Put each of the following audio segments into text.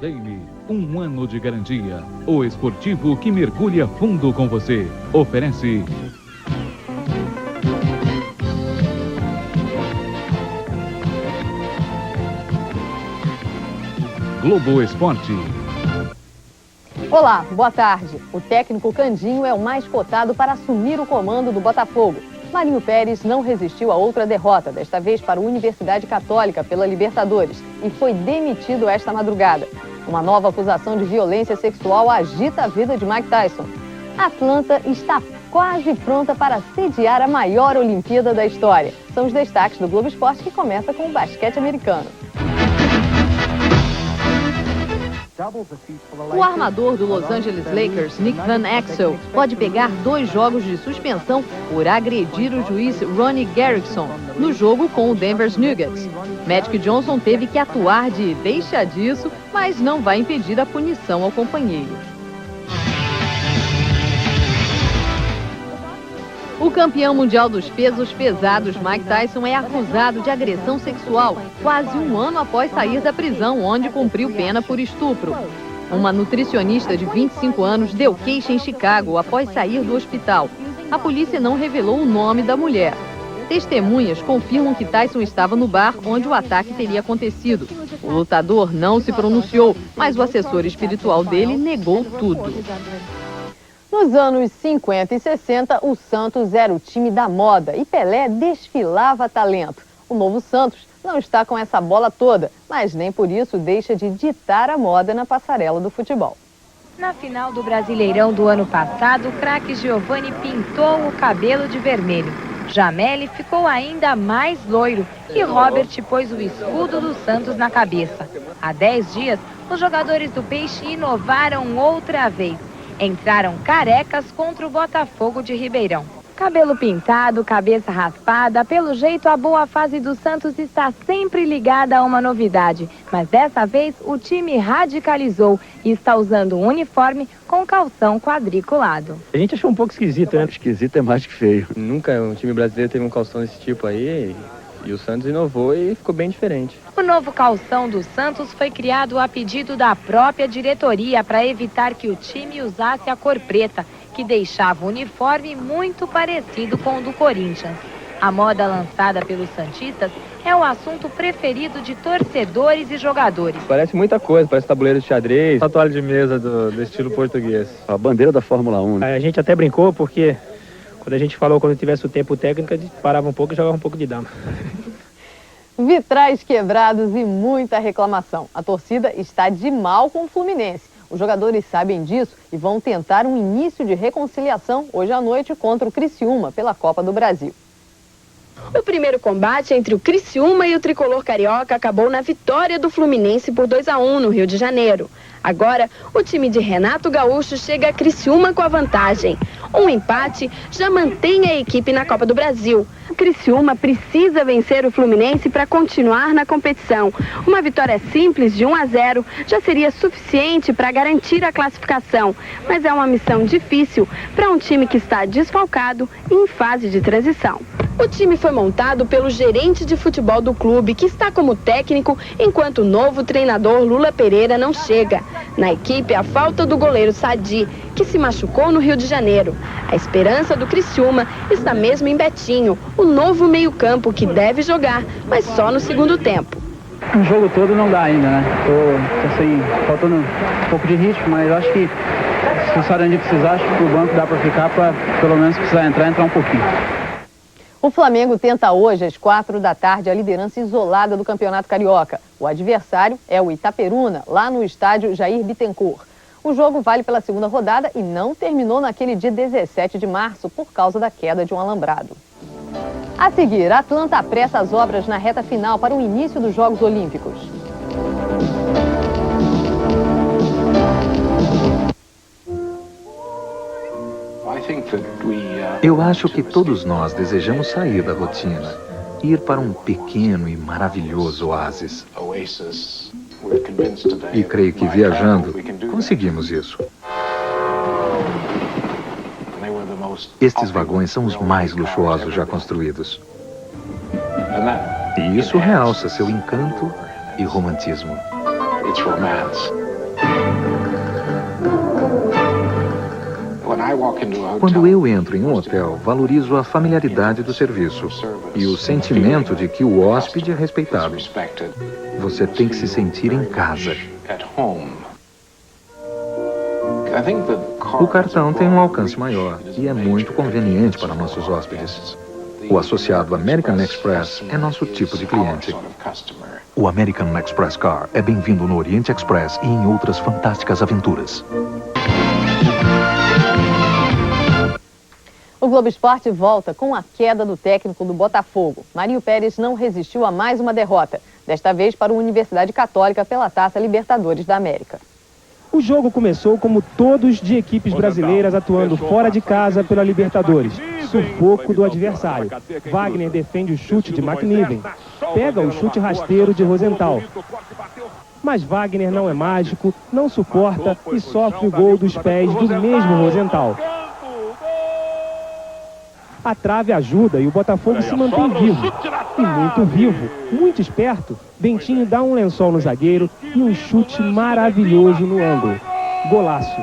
Daily, 1 ano de garantia. O esportivo que mergulha fundo com você. Oferece... Globo Esporte. Olá, boa tarde. O técnico Candinho é o mais cotado para assumir o comando do Botafogo. Marinho Pérez não resistiu a outra derrota, desta vez para a Universidade Católica pela Libertadores, e foi demitido esta madrugada. Uma nova acusação de violência sexual agita a vida de Mike Tyson. Atlanta está quase pronta para sediar a maior Olimpíada da história. São os destaques do Globo Esporte, que começa com o basquete americano. O armador do Los Angeles Lakers, Nick Van Exel, pode pegar 2 jogos de suspensão por agredir o juiz Ronnie Garrison no jogo com o Denver Nuggets. Magic Johnson teve que atuar de deixa disso, mas não vai impedir a punição ao companheiro. O campeão mundial dos pesos pesados, Mike Tyson, é acusado de agressão sexual quase 1 ano após sair da prisão, onde cumpriu pena por estupro. Uma nutricionista de 25 anos deu queixa em Chicago após sair do hospital. A polícia não revelou o nome da mulher. Testemunhas confirmam que Tyson estava no bar onde o ataque teria acontecido. O lutador não se pronunciou, mas o assessor espiritual dele negou tudo. Nos anos 50 e 60, o Santos era o time da moda e Pelé desfilava talento. O novo Santos não está com essa bola toda, mas nem por isso deixa de ditar a moda na passarela do futebol. Na final do Brasileirão do ano passado, o craque Giovani pintou o cabelo de vermelho. Jameli ficou ainda mais loiro e Robert pôs o escudo do Santos na cabeça. Há 10 dias, os jogadores do Peixe inovaram outra vez. Entraram carecas contra o Botafogo de Ribeirão. Cabelo pintado, cabeça raspada, pelo jeito a boa fase do Santos está sempre ligada a uma novidade. Mas dessa vez o time radicalizou e está usando um uniforme com calção quadriculado. A gente achou um pouco esquisito, né? Esquisito é mais que feio. Nunca um time brasileiro teve um calção desse tipo aí. E o Santos inovou e ficou bem diferente. O novo calção do Santos foi criado a pedido da própria diretoria para evitar que o time usasse a cor preta, que deixava o uniforme muito parecido com o do Corinthians. A moda lançada pelos santistas é o assunto preferido de torcedores e jogadores. Parece muita coisa, parece tabuleiro de xadrez, a toalha de mesa do estilo português. A bandeira da Fórmula 1. A gente até brincou porque... Quando a gente falou, quando tivesse o tempo técnico, a gente parava um pouco e jogava um pouco de dama. Vitrais quebrados e muita reclamação. A torcida está de mal com o Fluminense. Os jogadores sabem disso e vão tentar um início de reconciliação hoje à noite contra o Criciúma pela Copa do Brasil. O primeiro combate entre o Criciúma e o tricolor carioca acabou na vitória do Fluminense por 2-1 no Rio de Janeiro. Agora, o time de Renato Gaúcho chega a Criciúma com a vantagem. Um empate já mantém a equipe na Copa do Brasil. O Criciúma precisa vencer o Fluminense para continuar na competição. Uma vitória simples de 1-0 já seria suficiente para garantir a classificação. Mas é uma missão difícil para um time que está desfalcado e em fase de transição. O time foi montado pelo gerente de futebol do clube, que está como técnico, enquanto o novo treinador Lula Pereira não chega. Na equipe, a falta do goleiro Sadi, que se machucou no Rio de Janeiro. A esperança do Criciúma está mesmo em Betinho, o novo meio-campo que deve jogar, mas só no segundo tempo. O jogo todo não dá ainda, né? Tô assim, faltando um pouco de ritmo, mas acho que se o Sarandi precisar, acho que o banco dá para ficar, para pelo menos precisar entrar um pouquinho. O Flamengo tenta hoje, às 4 da tarde, a liderança isolada do Campeonato Carioca. O adversário é o Itaperuna, lá no estádio Jair Bittencourt. O jogo vale pela segunda rodada e não terminou naquele dia 17 de março por causa da queda de um alambrado. A seguir, a Atlanta apressa as obras na reta final para o início dos Jogos Olímpicos. Eu acho que todos nós desejamos sair da rotina, ir para um pequeno e maravilhoso oásis. E creio que viajando, conseguimos isso. Estes vagões são os mais luxuosos já construídos. E isso realça seu encanto e romantismo. Quando eu entro em um hotel, valorizo a familiaridade do serviço e o sentimento de que o hóspede é respeitado. Você tem que se sentir em casa. O cartão tem um alcance maior e é muito conveniente para nossos hóspedes. O associado American Express é nosso tipo de cliente. O American Express Car é bem-vindo no Oriente Express e em outras fantásticas aventuras. O Globo Esporte volta com a queda do técnico do Botafogo. Marinho Pérez não resistiu a mais uma derrota, desta vez para a Universidade Católica pela Taça Libertadores da América. O jogo começou como todos de equipes brasileiras atuando fora de casa pela Libertadores. Sufoco do adversário. Wagner defende o chute de McNiven. Pega o chute rasteiro de Rosenthal. Mas Wagner não é mágico, não suporta e sofre o gol dos pés do mesmo Rosenthal. A trave ajuda e o Botafogo se mantém vivo. E muito vivo, muito esperto, Bentinho dá um lençol no zagueiro e um chute maravilhoso no ângulo. Golaço.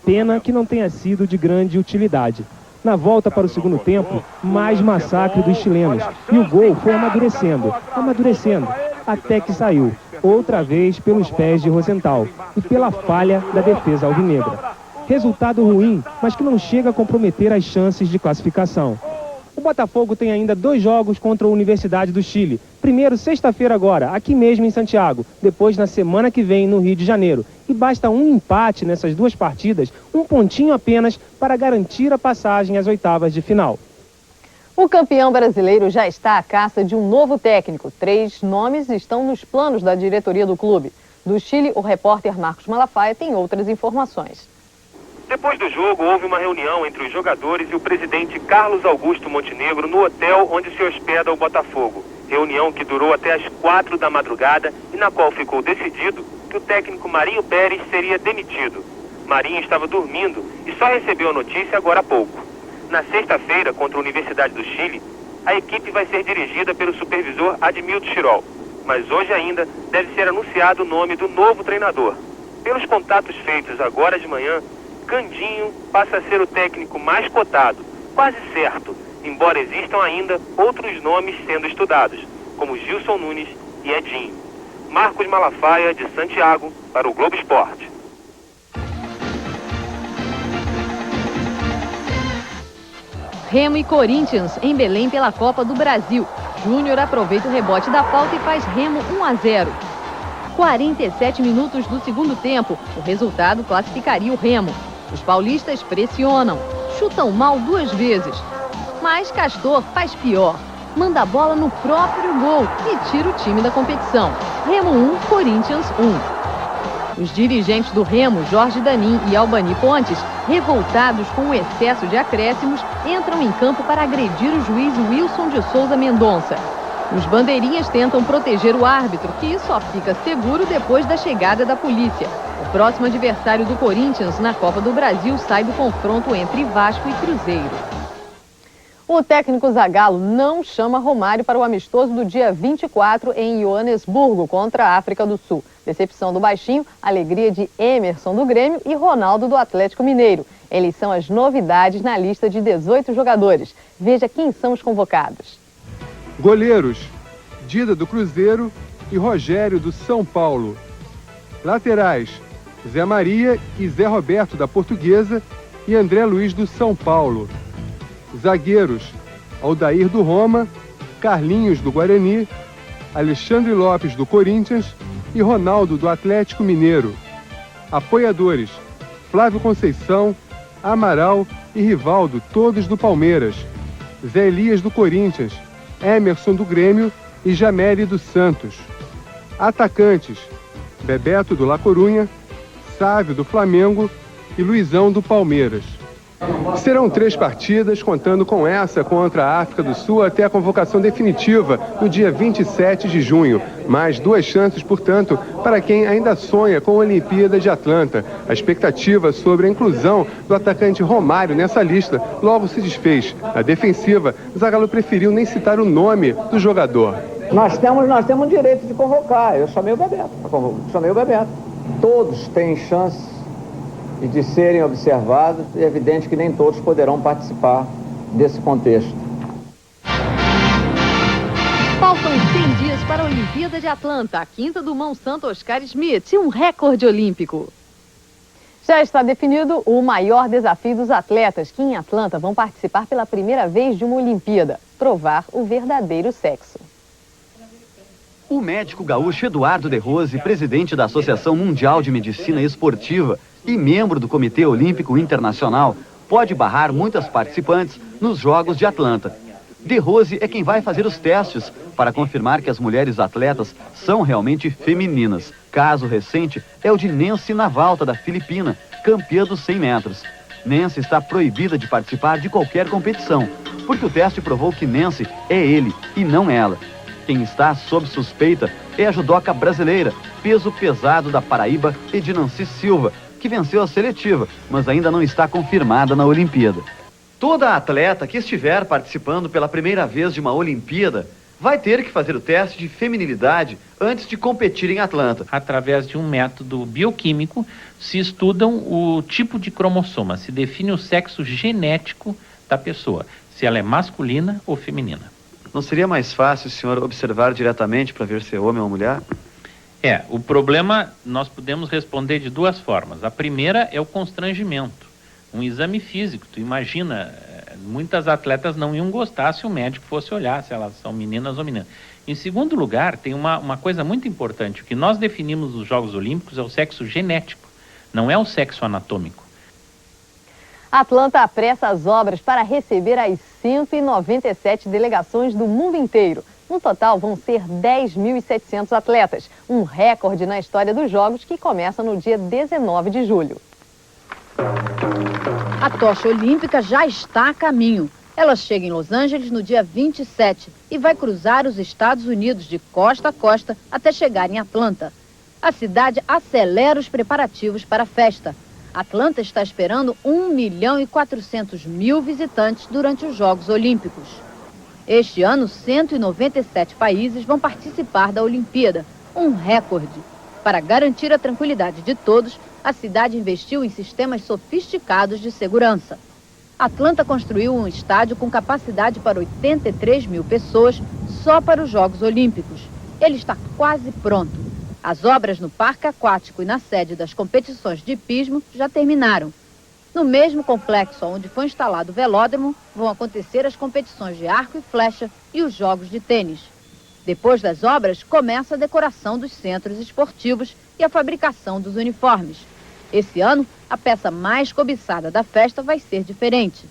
Pena que não tenha sido de grande utilidade. Na volta para o segundo tempo, mais massacre dos chilenos. E o gol foi amadurecendo, até que saiu, outra vez pelos pés de Rosenthal e pela falha da defesa alvinegra. Resultado ruim, mas que não chega a comprometer as chances de classificação. O Botafogo tem ainda 2 jogos contra a Universidade do Chile. Primeiro, sexta-feira agora, aqui mesmo em Santiago. Depois, na semana que vem, no Rio de Janeiro. E basta um empate nessas 2 partidas, um pontinho apenas, para garantir a passagem às oitavas de final. O campeão brasileiro já está à caça de um novo técnico. 3 nomes estão nos planos da diretoria do clube. Do Chile, o repórter Marcos Malafaia tem outras informações. Depois do jogo, houve uma reunião entre os jogadores e o presidente Carlos Augusto Montenegro no hotel onde se hospeda o Botafogo. Reunião que durou até as 4 da madrugada e na qual ficou decidido que o técnico Marinho Pérez seria demitido. Marinho estava dormindo e só recebeu a notícia agora há pouco. Na sexta-feira, contra a Universidade do Chile, a equipe vai ser dirigida pelo supervisor Admilton Chirol. Mas hoje ainda deve ser anunciado o nome do novo treinador. Pelos contatos feitos agora de manhã, Candinho passa a ser o técnico mais cotado, quase certo, embora existam ainda outros nomes sendo estudados, como Gilson Nunes e Edinho. Marcos Malafaia, de Santiago, para o Globo Esporte. Remo e Corinthians em Belém pela Copa do Brasil. Júnior aproveita o rebote da falta e faz Remo 1-0. 47 minutos do segundo tempo, o resultado classificaria o Remo. Os paulistas pressionam, chutam mal 2 vezes. Mas Castor faz pior. Manda a bola no próprio gol e tira o time da competição. Remo 1, Corinthians 1. Os dirigentes do Remo, Jorge Danin e Albani Pontes, revoltados com o excesso de acréscimos, entram em campo para agredir o juiz Wilson de Souza Mendonça. Os bandeirinhas tentam proteger o árbitro, que só fica seguro depois da chegada da polícia. O próximo adversário do Corinthians na Copa do Brasil sai do confronto entre Vasco e Cruzeiro. O técnico Zagallo não chama Romário para o amistoso do dia 24 em Joanesburgo, contra a África do Sul. Decepção do Baixinho, alegria de Emerson do Grêmio e Ronaldo do Atlético Mineiro. Eles são as novidades na lista de 18 jogadores. Veja quem são os convocados. Goleiros, Dida do Cruzeiro e Rogério do São Paulo. Laterais, Zé Maria e Zé Roberto da Portuguesa e André Luiz do São Paulo. Zagueiros, Aldair do Roma, Carlinhos do Guarani, Alexandre Lopes do Corinthians e Ronaldo do Atlético Mineiro. Apoiadores, Flávio Conceição, Amaral e Rivaldo, todos do Palmeiras. Zé Elias do Corinthians, Emerson do Grêmio e Jameli do Santos. Atacantes, Bebeto do La Corunha, Sávio do Flamengo e Luizão do Palmeiras. Serão 3 partidas, contando com essa contra a África do Sul até a convocação definitiva no dia 27 de junho. Mais 2 chances, portanto, para quem ainda sonha com a Olimpíada de Atlanta. A expectativa sobre a inclusão do atacante Romário nessa lista logo se desfez. Na defensiva, Zagallo preferiu nem citar o nome do jogador. Nós temos direito de convocar. Eu chamei o Bebeto. Todos têm chance e de serem observados, é evidente que nem todos poderão participar desse contexto. Faltam 100 dias para a Olimpíada de Atlanta, a quinta do Monsanto Oscar Schmidt, um recorde olímpico. Já está definido o maior desafio dos atletas que em Atlanta vão participar pela primeira vez de uma Olimpíada, provar o verdadeiro sexo. O médico gaúcho Eduardo De Rose, presidente da Associação Mundial de Medicina Esportiva e membro do Comitê Olímpico Internacional, pode barrar muitas participantes nos Jogos de Atlanta. De Rose é quem vai fazer os testes para confirmar que as mulheres atletas são realmente femininas. Caso recente é o de Nancy Navalta, da Filipina, campeã dos 100 metros. Nancy está proibida de participar de qualquer competição, porque o teste provou que Nancy é ele e não ela. Quem está sob suspeita é a judoca brasileira, peso pesado da Paraíba, Edinancy Silva, que venceu a seletiva, mas ainda não está confirmada na Olimpíada. Toda atleta que estiver participando pela primeira vez de uma Olimpíada vai ter que fazer o teste de feminilidade antes de competir em Atlanta. Através de um método bioquímico, se estudam o tipo de cromossoma, se define o sexo genético da pessoa, se ela é masculina ou feminina. Não seria mais fácil o senhor observar diretamente para ver se é homem ou mulher? O problema nós podemos responder de duas formas. A primeira é o constrangimento. Um exame físico, tu imagina, muitas atletas não iam gostar se o médico fosse olhar se elas são meninas ou meninas. Em segundo lugar, tem uma coisa muito importante. O que nós definimos nos Jogos Olímpicos é o sexo genético, não é o sexo anatômico. Atlanta apressa as obras para receber as 197 delegações do mundo inteiro. No total, vão ser 10.700 atletas, um recorde na história dos Jogos que começa no dia 19 de julho. A tocha olímpica já está a caminho. Ela chega em Los Angeles no dia 27 e vai cruzar os Estados Unidos de costa a costa até chegar em Atlanta. A cidade acelera os preparativos para a festa. Atlanta está esperando 1.400.000 visitantes durante os Jogos Olímpicos. Este ano, 197 países vão participar da Olimpíada, um recorde. Para garantir a tranquilidade de todos, a cidade investiu em sistemas sofisticados de segurança. Atlanta construiu um estádio com capacidade para 83.000 pessoas só para os Jogos Olímpicos. Ele está quase pronto. As obras no parque aquático e na sede das competições de hipismo já terminaram. No mesmo complexo onde foi instalado o velódromo, vão acontecer as competições de arco e flecha e os jogos de tênis. Depois das obras, começa a decoração dos centros esportivos e a fabricação dos uniformes. Esse ano, a peça mais cobiçada da festa vai ser diferente.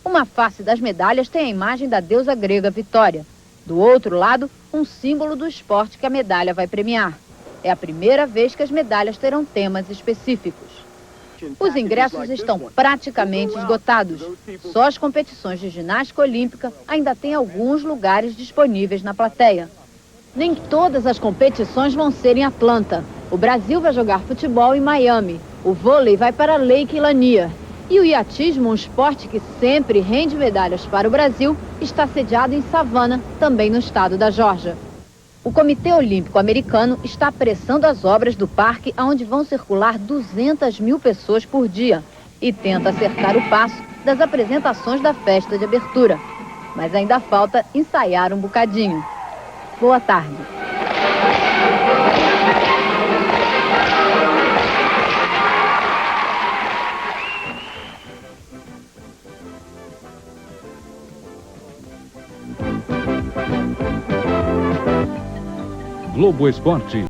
Uma face das medalhas tem a imagem da deusa grega Vitória. Do outro lado, um símbolo do esporte que a medalha vai premiar. É a primeira vez que as medalhas terão temas específicos. Os ingressos estão praticamente esgotados. Só as competições de ginástica olímpica ainda têm alguns lugares disponíveis na plateia. Nem todas as competições vão ser em Atlanta. O Brasil vai jogar futebol em Miami. O vôlei vai para Lake Lanier. E o iatismo, um esporte que sempre rende medalhas para o Brasil, está sediado em Savannah, também no estado da Geórgia. O Comitê Olímpico Americano está apressando as obras do parque, onde vão circular 200.000 pessoas por dia, e tenta acertar o passo das apresentações da festa de abertura. Mas ainda falta ensaiar um bocadinho. Boa tarde. Globo Esporte.